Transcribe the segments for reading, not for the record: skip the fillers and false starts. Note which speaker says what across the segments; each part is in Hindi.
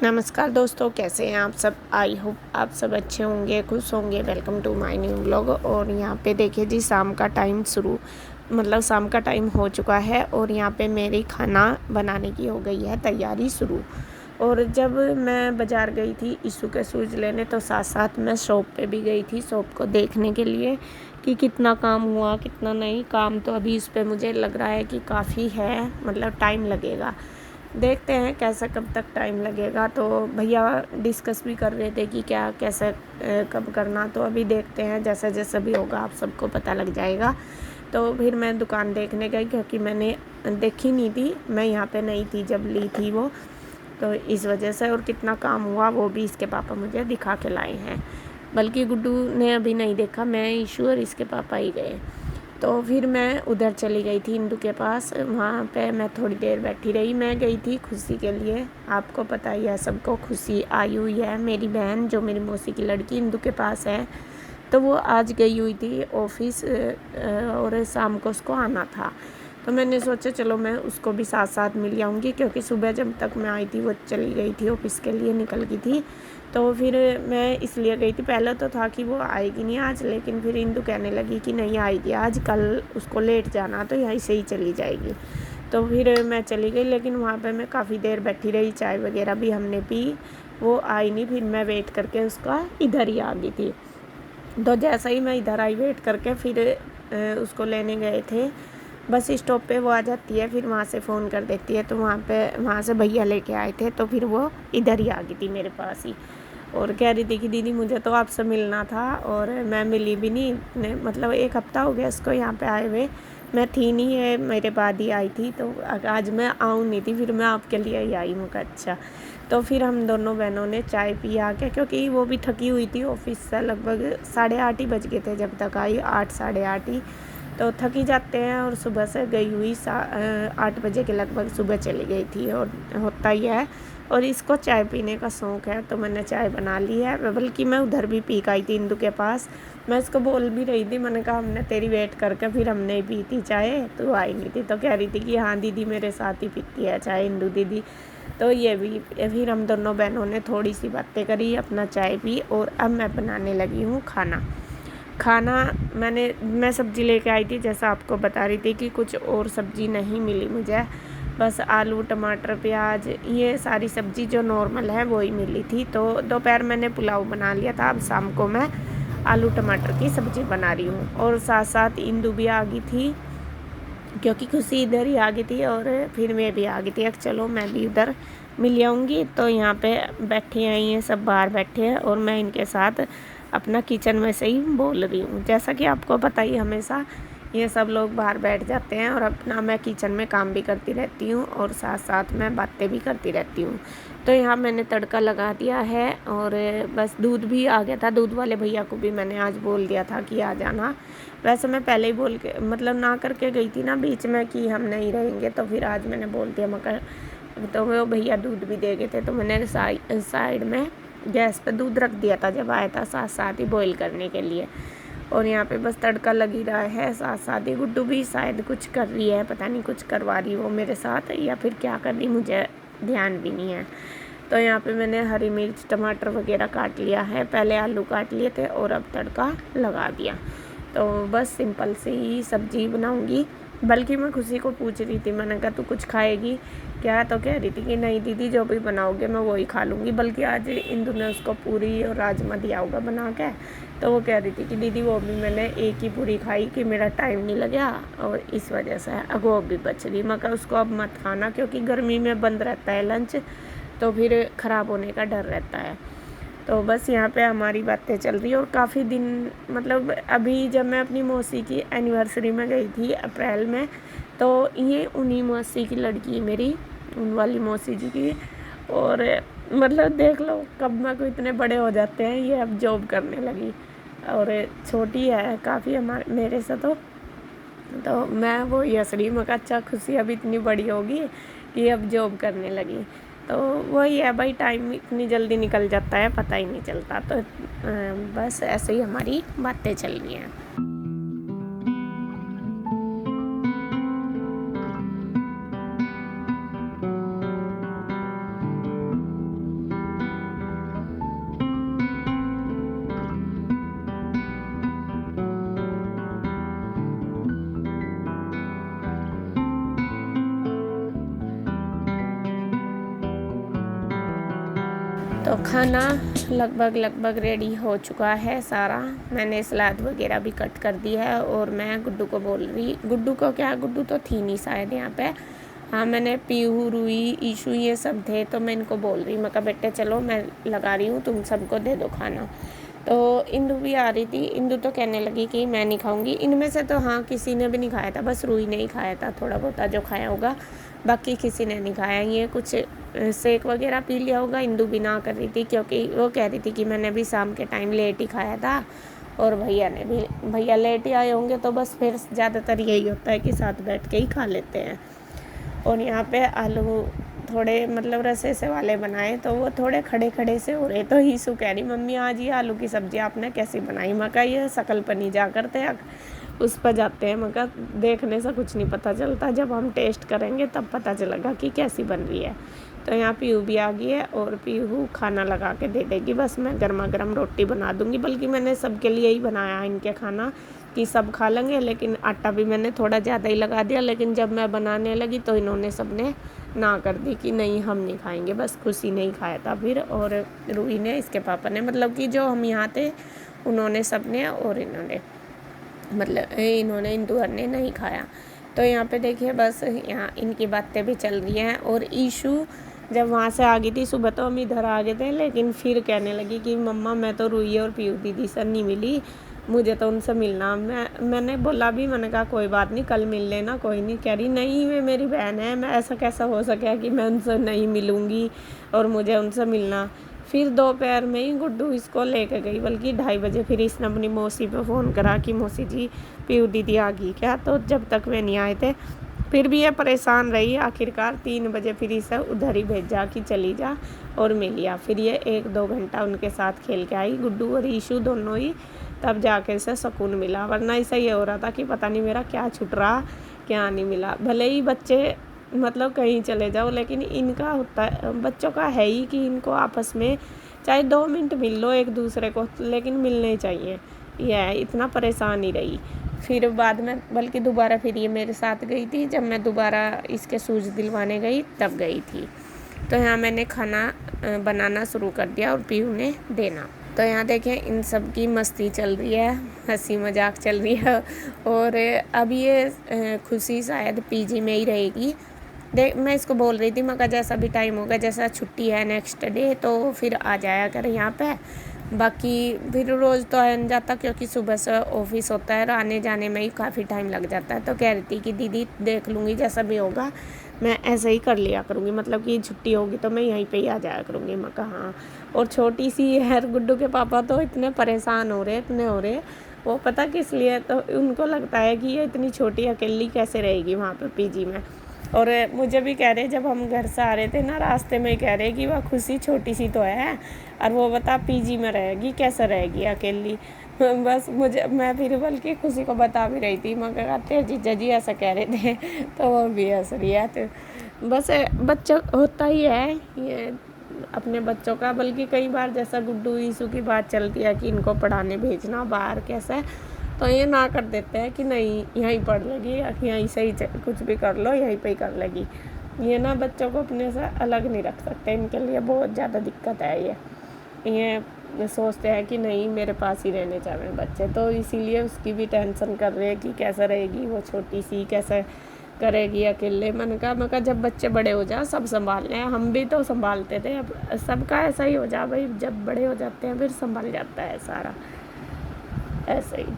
Speaker 1: नमस्कार दोस्तों, कैसे हैं आप सब। आई होप आप सब अच्छे होंगे, खुश होंगे। Welcome to my new vlog. और यहाँ पे देखिए जी, शाम का टाइम शाम का टाइम हो चुका है और यहाँ पे मेरी खाना बनाने की हो गई है तैयारी शुरू। और जब मैं बाज़ार गई थी इशू के शूज़ लेने, तो साथ साथ मैं शॉप पे भी गई थी, शॉप को देखने के लिए कि कितना काम हुआ कितना नहीं। काम तो अभी इस पे मुझे लग रहा है कि काफ़ी है, मतलब टाइम लगेगा। देखते हैं कैसा, कब तक टाइम लगेगा। तो भैया डिस्कस भी कर रहे थे कि क्या कैसे कब करना। तो अभी देखते हैं, जैसा जैसा भी होगा आप सबको पता लग जाएगा। तो फिर मैं दुकान देखने गई, क्योंकि मैंने देखी नहीं थी, मैं यहाँ पे नहीं थी जब ली थी वो, तो इस वजह से। और कितना काम हुआ वो भी इसके पापा मुझे दिखा के लाए हैं, बल्कि गुड्डू ने अभी नहीं देखा, मैं ईशू और इसके पापा ही गए। तो फिर मैं उधर चली गई थी इंदू के पास, वहाँ पे मैं थोड़ी देर बैठी रही। मैं गई थी खुशी के लिए, आपको पता ही है सबको, खुशी आई हुई है मेरी बहन, जो मेरी मौसी की लड़की इंदू के पास है। तो वो आज गई हुई थी ऑफिस और शाम को उसको आना था। तो मैंने सोचा चलो मैं उसको भी साथ साथ मिल आऊँगी, क्योंकि सुबह जब तक मैं आई थी वो चली गई थी ऑफिस के लिए, निकल गई थी। तो फिर मैं इसलिए गई थी। पहले तो था कि वो आएगी नहीं आज, लेकिन फिर इंदू कहने लगी कि नहीं आएगी आज, कल उसको लेट जाना, तो यहीं से ही चली जाएगी। तो फिर मैं चली गई, लेकिन वहाँ पे मैं काफ़ी देर बैठी रही, चाय वगैरह भी हमने पी। वो आई नहीं, फिर मैं वेट करके उसका इधर ही आ गई थी। तो जैसा ही मैं इधर आई वेट करके, फिर उसको लेने गए थे। बस स्टॉप पे वो आ जाती है, फिर वहाँ से फ़ोन कर देती है। तो वहाँ से भैया लेके आए थे, तो फिर वो इधर ही आ गई थी मेरे पास ही। और कह रही थी कि दीदी मुझे तो आपसे मिलना था, और मैं मिली भी नहीं। मतलब 1 हफ़्ता हो गया इसको यहाँ पे आए हुए, मैं थी नहीं है, मेरे बाद ही आई थी। तो आज मैं आऊँ नहीं थी, फिर मैं आपके लिए ही आई हूँ। अच्छा। तो फिर हम दोनों बहनों ने चाय पी आके, क्योंकि वो भी थकी हुई थी ऑफिस से। लगभग 8:30 ही बज गए थे जब तक आई, 8 साढ़े 8 ही। तो थक ही जाते हैं। और सुबह से गई हुई 8 बजे के लगभग सुबह चली गई थी, और होता ही है। और इसको चाय पीने का शौक़ है, तो मैंने चाय बना ली है। बल्कि मैं उधर भी पी के आई थी इंदू के पास। मैं इसको बोल भी रही थी, मैंने कहा हमने तेरी वेट करके फिर हमने पी थी चाय, तो आई नहीं थी। तो कह रही थी कि हाँ दीदी मेरे साथ ही पीती है चाय इंदू दीदी। तो ये भी, फिर हम दोनों बहनों ने थोड़ी सी बातें करी, अपना चाय पी, और अब मैं बनाने लगी हूँ खाना। मैं सब्ज़ी लेके आई थी, जैसा आपको बता रही थी कि कुछ और सब्ज़ी नहीं मिली मुझे। बस आलू टमाटर प्याज, ये सारी सब्ज़ी जो नॉर्मल है वो ही मिली थी। तो दोपहर मैंने पुलाव बना लिया था, अब शाम को मैं आलू टमाटर की सब्ज़ी बना रही हूँ। और साथ साथ इंदू भी आ गई थी, क्योंकि खुशी इधर ही आ गई थी, और फिर मैं भी आ गई थी। अब चलो मैं भी उधर मिल आऊँगी। तो यहाँ पे बैठे हैं, ये सब बाहर बैठे हैं, और मैं इनके साथ अपना किचन में से ही बोल रही हूँ। जैसा कि आपको पता ही, हमेशा ये सब लोग बाहर बैठ जाते हैं, और अपना मैं किचन में काम भी करती रहती हूँ, और साथ साथ मैं बातें भी करती रहती हूँ। तो यहाँ मैंने तड़का लगा दिया है, और बस दूध भी आ गया था। दूध वाले भैया को भी मैंने आज बोल दिया था कि आ जाना। वैसे मैं पहले ही बोल के, मतलब ना करके गई थी ना बीच में कि हम नहीं रहेंगे, तो फिर आज मैंने बोल दिया। मगर तो वो भैया दूध भी दे गए थे, तो मैंने साइड में गैस पे दूध रख दिया था जब आया था, साथ साथ ही बॉईल करने के लिए। और यहाँ पे बस तड़का लग ही रहा है, साथ साथ ही गुड्डू भी शायद कुछ कर रही है, पता नहीं कुछ करवा रही वो मेरे साथ, या फिर क्या कर रही मुझे ध्यान भी नहीं है। तो यहाँ पे मैंने हरी मिर्च टमाटर वगैरह काट लिया है, पहले आलू काट लिए थे और अब तड़का लगा दिया। तो बस सिंपल सी ही सब्ज़ी बनाऊँगी। बल्कि मैं खुशी को पूछ रही थी, मैंने कहा तू कुछ खाएगी क्या। तो कह रही थी कि नहीं दीदी जो भी बनाओगे मैं वही खा लूँगी। बल्कि आज इंदु ने उसको पूरी और राजमा दिया होगा बना के, तो वो कह रही थी कि दीदी वो भी मैंने एक ही पूरी खाई कि मेरा टाइम नहीं लगा, और इस वजह से अब वो भी बच रही। मैं कहा उसको अब मत खाना, क्योंकि गर्मी में बंद रहता है लंच, तो फिर ख़राब होने का डर रहता है। तो बस यहाँ पे हमारी बातें चल रही है। और काफ़ी दिन, मतलब अभी जब मैं अपनी मौसी की एनिवर्सरी में गई थी अप्रैल में, तो ये उन्हीं मौसी की लड़की मेरी, उन वाली मौसी जी की। और मतलब देख लो कब मैं को इतने बड़े हो जाते हैं, ये अब जॉब करने लगी, और छोटी है काफ़ी हमारे मेरे से। तो मैं वो हँस रही, मैं कहा अच्छा खुशी अब इतनी बड़ी होगी कि अब जॉब करने लगी। तो वही है भाई, टाइम इतनी जल्दी निकल जाता है, पता ही नहीं चलता। तो बस ऐसे ही हमारी बातें चल रही हैं। तो खाना लगभग रेडी हो चुका है सारा। मैंने सलाद वगैरह भी कट कर दी है और मैं गुड्डू को बोल रही, गुड्डू को क्या, गुड्डू तो थी नहीं शायद यहाँ पे। हाँ, मैंने पीहू, रुई, ईशू ये सब थे, तो मैं इनको बोल रही, मैं कहा बेटे चलो मैं लगा रही हूँ, तुम सबको दे दो खाना। तो इंदू भी आ रही थी। इंदू तो कहने लगी कि मैं नहीं खाऊंगी। इनमें से तो हाँ किसी ने भी नहीं खाया था, बस रुई ने ही खाया था थोड़ा बहुत जो खाया होगा, बाकी किसी ने नहीं खाया। ये कुछ शेक वगैरह पी लिया होगा। इंदू भी ना कर रही थी क्योंकि वो कह रही थी कि मैंने भी शाम के टाइम लेट ही खाया था और भैया लेट ही आए होंगे, तो बस फिर ज़्यादातर यही होता है कि साथ बैठ के ही खा लेते हैं। और यहाँ पे आलू थोड़े मतलब रसे से वाले बनाए, तो वो थोड़े खड़े खड़े से हो रहे। तो हीसू कह रही मम्मी आज ये आलू की सब्ज़ी आपने कैसी बनाई? मैं कहा ये शकल पनी जा करते उस पर जाते हैं। मैं कहा देखने से कुछ नहीं पता चलता, जब हम टेस्ट करेंगे तब पता चलेगा कि कैसी बन रही है। तो यहाँ पीहू भी आ गई है और पीहू खाना लगा के दे देगी। बस मैं गर्मा गर्म रोटी बना दूँगी, बल्कि मैंने सबके लिए ही बनाया इनके खाना कि सब खा लेंगे। लेकिन आटा भी मैंने थोड़ा ज़्यादा ही लगा दिया, लेकिन जब मैं बनाने लगी तो इन्होंने सबने ना कर दी कि नहीं हम नहीं खाएंगे। बस खुशी ने ही खाया था फिर, और रूही ने, इसके पापा ने, मतलब कि जो हम यहाँ थे उन्होंने सबने, और इन्होंने मतलब इन्होंने इंदुअर ने नहीं खाया। तो यहाँ पे देखिए बस यहाँ इनकी बातें भी चल रही हैं। और ईशू जब वहाँ से आ गई थी सुबह, तो हम इधर आ गए थे, लेकिन फिर कहने लगी कि मम्मा मैं तो रूही और पीहू दीदी से नहीं मिली, मुझे तो उनसे मिलना। मैंने बोला भी, मैंने कहा कोई बात नहीं कल मिल लेना, कोई नहीं। कह रही नहीं वे मेरी बहन है, मैं ऐसा कैसा हो सके कि मैं उनसे नहीं मिलूँगी और मुझे उनसे मिलना। फिर दोपहर में ही गुड्डू इसको लेके गई, बल्कि 2:30 बजे फिर इसने अपनी मौसी पे फ़ोन करा कि मौसी जी पीहू दीदी आ गई क्या? तो जब तक वे नहीं आए थे फिर भी ये परेशान रही। आखिरकार 3 बजे फिर इसे उधर ही भेजा कि चली जा और मिल लिया। फिर ये 1-2 घंटा उनके साथ खेल के आई, गुड्डू और ईशू दोनों ही, तब जाके इसे सुकून मिला। वरना ऐसा ये हो रहा था कि पता नहीं मेरा क्या छूट रहा, क्या नहीं मिला। भले ही बच्चे मतलब कहीं चले जाओ, लेकिन इनका होता है, बच्चों का है ही कि इनको आपस में चाहे 2 मिनट मिल लो एक दूसरे को, लेकिन मिलने चाहिए। यह इतना परेशान ही रही। फिर बाद में बल्कि दोबारा फिर ये मेरे साथ गई थी, जब मैं दोबारा इसके सूज दिलवाने गई तब गई थी। तो यहाँ मैंने खाना बनाना शुरू कर दिया और पीहू ने देना। तो यहाँ देखें इन सब की मस्ती चल रही है, हंसी मजाक चल रही है। और अब ये खुशी शायद पीजी में ही रहेगी। मैं इसको बोल रही थी, मगर जैसा भी टाइम होगा, जैसा छुट्टी है नेक्स्ट डे, तो फिर आ जाया कर यहाँ पे। बाकी फिर रोज़ तो आ जाता, क्योंकि सुबह से ऑफिस होता है और आने जाने में ही काफ़ी टाइम लग जाता है। तो कह रही थी कि दीदी देख लूँगी, जैसा भी होगा मैं ऐसे ही कर लिया करूँगी, मतलब कि छुट्टी होगी तो मैं यहीं पे ही आ जाया करूँगी। मैं कहा हाँ। और छोटी सी है, गुड्डू के पापा तो इतने परेशान हो रहे, इतने हो रहे, वो पता किस लिए, तो उनको लगता है कि ये इतनी छोटी अकेली कैसे रहेगी वहाँ पर पीजी में। और मुझे भी कह रहे, जब हम घर से आ रहे थे ना, रास्ते में कह रहे कि वह खुशी छोटी सी तो है, और वो बता पीजी में रहेगी, कैसे रहेगी अकेली। बस मैं फिर बल्कि खुशी को बता भी रही थी, मगर कहते जीजा जी ऐसा कह रहे थे, तो वो भी हंस रही है। तो बस बच्चों होता ही है ये अपने बच्चों का। बल्कि कई बार जैसा गुड्डू ईशू की बात चलती है कि इनको पढ़ाने भेजना बाहर कैसे, तो ये ना कर देते हैं कि नहीं यहीं पढ़ लेगी, यहीं से ही कुछ भी कर लो, यहीं पे ही कर लेगी। ये ना बच्चों को अपने से अलग नहीं रख सकते, इनके लिए बहुत ज़्यादा दिक्कत है। ये सोचते हैं कि नहीं मेरे पास ही रहने चाहिए बच्चे, तो इसीलिए उसकी भी टेंशन कर रहे हैं कि कैसे रहेगी वो छोटी सी, कैसे करेगी अकेले। मैंने कहा जब बच्चे बड़े हो जाए सब संभालने हैं, हम भी तो संभालते थे, अब सबका ऐसा ही हो जाए भाई, जब बड़े हो जाते हैं फिर संभाल जाता है सारा, ऐसे ही।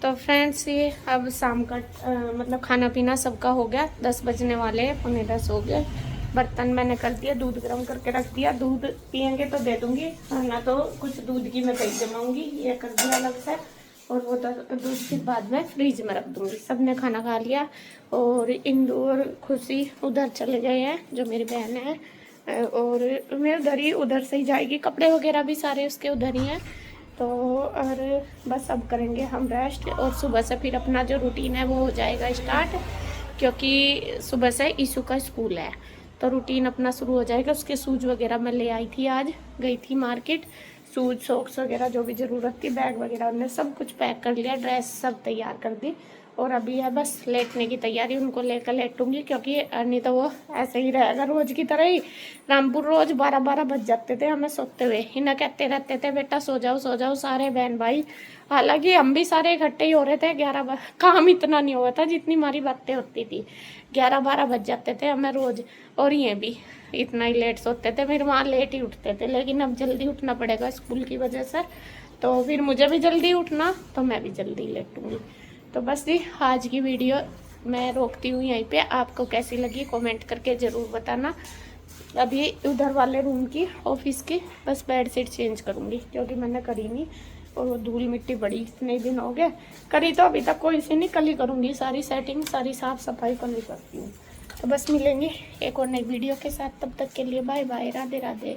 Speaker 1: तो फ्रेंड्स ये अब शाम का मतलब खाना पीना सबका हो गया, 10 बजने वाले हैं, 9:45 हो गए। बर्तन मैंने कर दिया, दूध गर्म करके रख दिया, दूध पियेंगे तो दे दूँगी, वरना तो कुछ दूध की मैं कहीं जमाऊँगी, ये कर दिया अलग से। और वो दूध फिर बाद में फ्रिज में रख दूँगी। सब ने खाना खा लिया और इंदू और खुशी उधर चले गए हैं, जो मेरी बहन है, और मैं उधर ही, उधर से ही जाएगी। कपड़े वगैरह भी सारे उसके उधर ही हैं। तो और बस अब करेंगे हम रेस्ट, और सुबह से फिर अपना जो रूटीन है वो हो जाएगा स्टार्ट, क्योंकि सुबह से ईशु का स्कूल है तो रूटीन अपना शुरू हो जाएगा। उसके शूज़ वगैरह मैं ले आई थी, आज गई थी मार्केट, शूज़ सॉक्स वगैरह जो भी ज़रूरत थी, बैग वगैरह उन्हें सब कुछ पैक कर लिया, ड्रेस सब तैयार कर दी, और अभी है बस लेटने की तैयारी। उनको लेकर लेटूंगी, क्योंकि नहीं तो वो ऐसे ही रहेगा रोज़ की तरह ही। रामपुर रोज़ 12-12 बज जाते थे हमें सोते हुए, इन्हें कहते रहते थे बेटा सो जाओ सारे बहन भाई। हालांकि हम भी सारे इकट्ठे ही हो रहे थे, 11 काम इतना नहीं हुआ था जितनी हमारी बातें होती थी। 11-12 बज जाते थे हमें रोज़, और ये भी इतना ही लेट सोते थे, फिर वहाँ लेट ही उठते थे। लेकिन अब जल्दी उठना पड़ेगा स्कूल की वजह से, तो फिर मुझे भी जल्दी उठना, तो मैं भी जल्दी लेटूंगी। तो बस जी आज की वीडियो मैं रोकती हूँ यहीं पे। आपको कैसी लगी कमेंट करके ज़रूर बताना। अभी उधर वाले रूम की, ऑफिस की बस बेडशीट चेंज करूँगी, क्योंकि मैंने करी नहीं, और वो धूल मिट्टी बड़ी इतने दिन हो गए करी, तो अभी तक कोई सी नहीं, कल ही करूँगी सारी सेटिंग, सारी साफ़ सफाई कल ही करती हूँ। तो बस मिलेंगे एक और नई वीडियो के साथ, तब तक के लिए बाय बाय, राधे राधे।